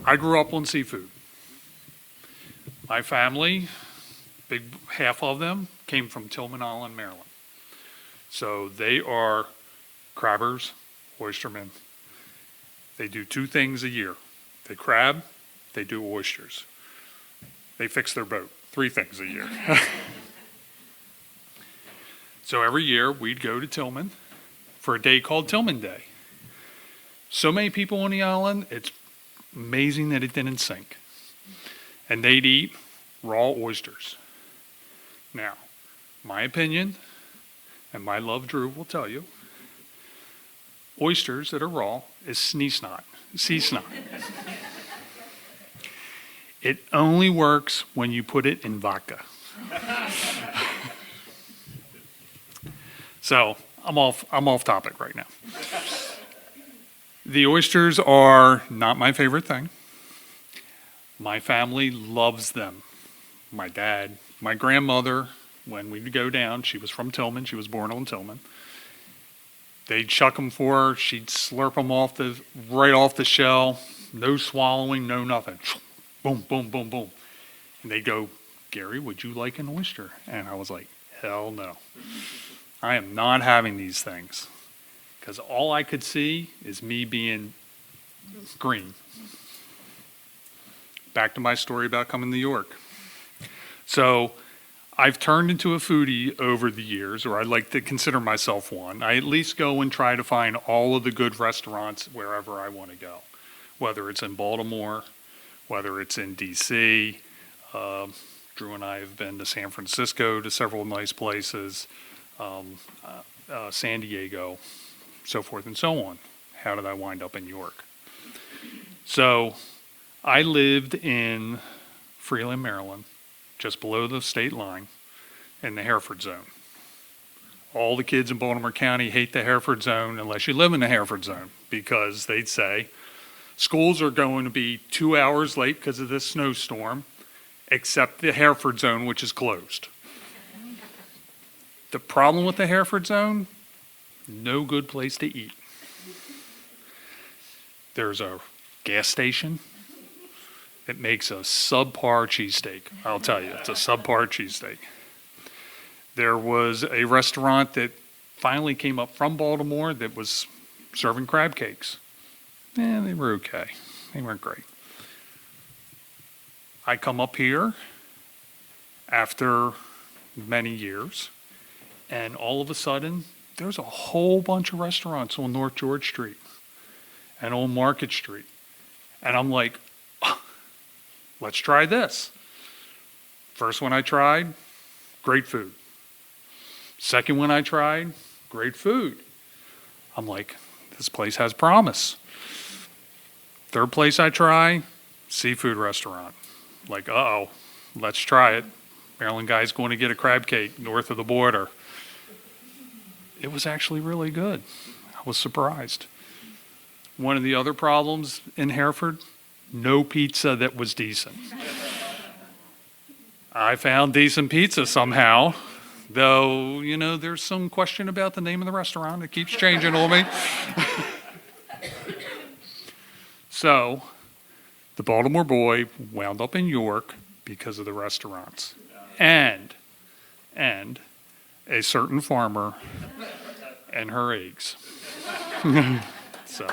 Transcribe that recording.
I grew up on seafood. My family, big half of them, came from Tillman Island, Maryland. So they are crabbers, oystermen. They do two things a year. They crab, they do oysters. They fix their boat, three things a year. So every year we'd go to Tillman for a day called Tillman Day. So many people on the island, it's amazing that it didn't sink. And they'd eat raw oysters. Now, my opinion, and my love Drew will tell you, oysters that are raw is sea snot. It only works when you put it in vodka. So I'm off topic right now. The oysters are not my favorite thing. My family loves them. My dad, my grandmother, when we'd go down, she was from Tillman. She was born on Tillman. They'd chuck them for her. She'd slurp them right off the shell. No swallowing, no nothing. Boom, boom, boom, boom. And they'd go, Gary, would you like an oyster? And I was like, hell no. I am not having these things. Because all I could see is me being green. Back to my story about coming to New York. So I've turned into a foodie over the years, or I like to consider myself one. I at least go and try to find all of the good restaurants wherever I want to go, whether it's in Baltimore, whether it's in D.C. Drew and I have been to San Francisco to several nice places, San Diego, so forth and so on. How did I wind up in New York? So I lived in Freeland, Maryland, just below the state line in the Hereford zone. All the kids in Baltimore County hate the Hereford zone unless you live in the Hereford zone, because they'd say schools are going to be 2 hours late because of this snowstorm, except the Hereford zone, which is closed. The problem with the Hereford zone, no good place to eat. There's a gas station. It makes a subpar cheesesteak. I'll tell you, it's a subpar cheesesteak. There was a restaurant that finally came up from Baltimore that was serving crab cakes. They were okay. They weren't great. I come up here after many years, and all of a sudden, there's a whole bunch of restaurants on North George Street and on Market Street. And I'm like, let's try this. First one I tried, great food. Second one I tried, great food. I'm like, this place has promise. Third place I try, seafood restaurant. Like, uh-oh, let's try it. Maryland guy's going to get a crab cake north of the border. It was actually really good. I was surprised. One of the other problems in Hereford, no pizza that was decent. I found decent pizza somehow, though, there's some question about the name of the restaurant. It keeps changing on me. So, the Baltimore boy wound up in York because of the restaurants. And a certain farmer and her eggs. So.